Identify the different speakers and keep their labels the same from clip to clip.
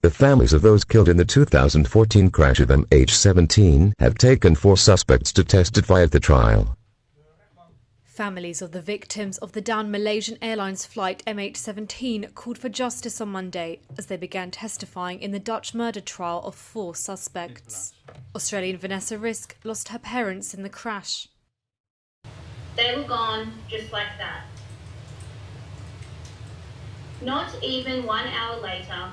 Speaker 1: The families of those killed in the 2014 crash of MH17 have taken 4 suspects to testify at the trial.
Speaker 2: Families of the victims of the downed Malaysian Airlines Flight MH17 called for justice on Monday as they began testifying in the Dutch murder trial of 4 suspects. Australian Vanessa Risk lost her parents in the crash.
Speaker 3: They were gone just like that. Not even 1 hour later,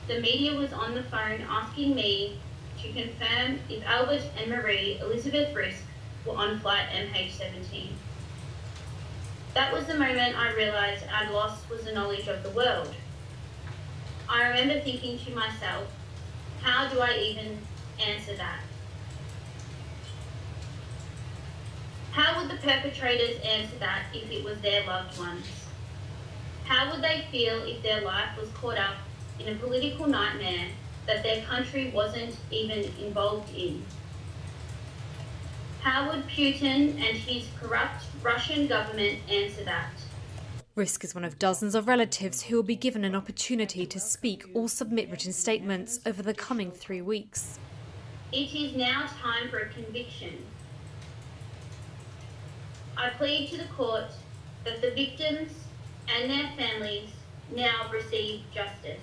Speaker 3: the media was on the phone asking me to confirm if Albert and Marie Elizabeth Risk were on flight MH17. That was the moment I realised our loss was the knowledge of the world. I remember thinking to myself, how do I even answer that? How would the perpetrators answer that if it was their loved ones? How would they feel if their life was caught up in a political nightmare that their country wasn't even involved in? How would Putin and his corrupt Russian government answer that?
Speaker 2: Risk is one of dozens of relatives who will be given an opportunity to speak or submit written statements over the coming 3 weeks.
Speaker 3: It is now time for a conviction. I plead to the court that the victims and their families now receive justice.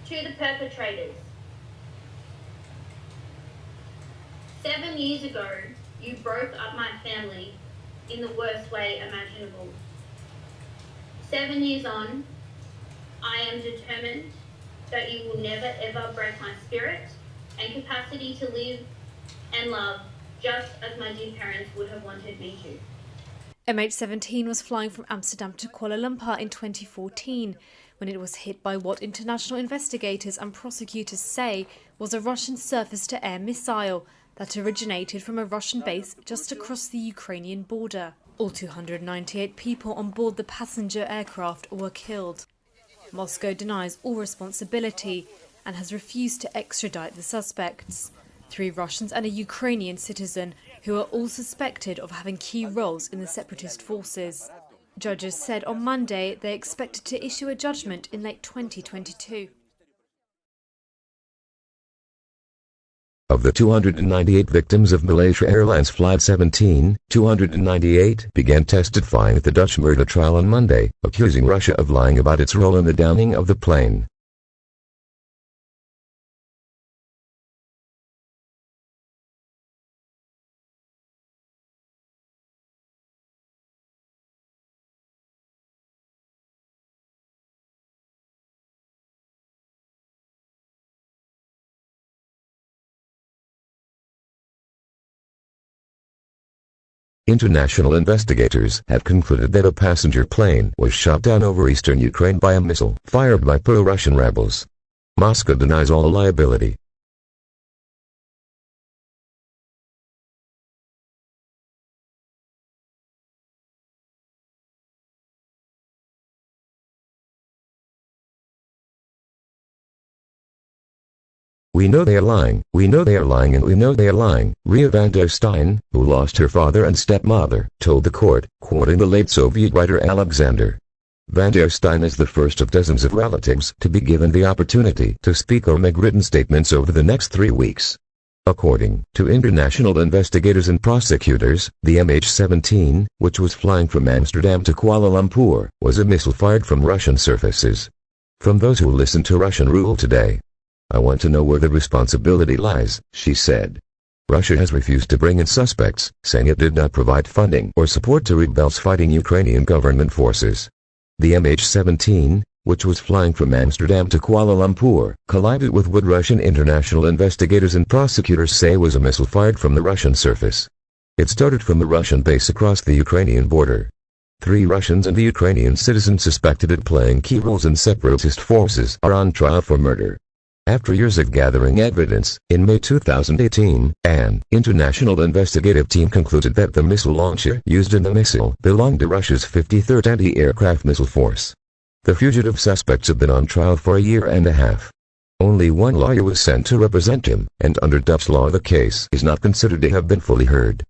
Speaker 3: To the perpetrators, 7 years ago, you broke up my family in the worst way imaginable. 7 years on, I am determined that you will never ever break my spirit and capacity to live and love just as my dear parents would have wanted me to.
Speaker 2: MH17 was flying from Amsterdam to Kuala Lumpur in 2014 when it was hit by what international investigators and prosecutors say was a Russian surface-to-air missile that originated from a Russian base just across the Ukrainian border. All 298 people on board the passenger aircraft were killed. Moscow denies all responsibility and has refused to extradite the suspects, 3 Russians and a Ukrainian citizen, who are all suspected of having key roles in the separatist forces. Judges said on Monday they expected to issue a judgment in late 2022.
Speaker 1: Of the 298 victims of Malaysia Airlines Flight 17, 298 began testifying at the Dutch murder trial on Monday, accusing Russia of lying about its role in the downing of the plane. International investigators have concluded that a passenger plane was shot down over eastern Ukraine by a missile fired by pro-Russian rebels. Moscow denies all liability. We know they are lying, we know they are lying, and we know they are lying, Rhea Stein, who lost her father and stepmother, told the court, quoting the late Soviet writer Alexander. Stein is the first of dozens of relatives to be given the opportunity to speak or make written statements over the next 3 weeks. According to international investigators and prosecutors, the MH17, which was flying from Amsterdam to Kuala Lumpur, was a missile fired from Russian surfaces. From those who listen to Russian rule today, I want to know where the responsibility lies, she said. Russia has refused to bring in suspects, saying it did not provide funding or support to rebels fighting Ukrainian government forces. The MH17, which was flying from Amsterdam to Kuala Lumpur, collided with what Russian international investigators and prosecutors say was a missile fired from the Russian surface. It started from the Russian base across the Ukrainian border. 3 Russians and a Ukrainian citizen suspected of playing key roles in separatist forces are on trial for murder. After years of gathering evidence, in May 2018, an international investigative team concluded that the missile launcher used in the missile belonged to Russia's 53rd Anti-Aircraft Missile Force. The fugitive suspects have been on trial for a year and a half. Only one lawyer was sent to represent him, and under Dutch law the case is not considered to have been fully heard.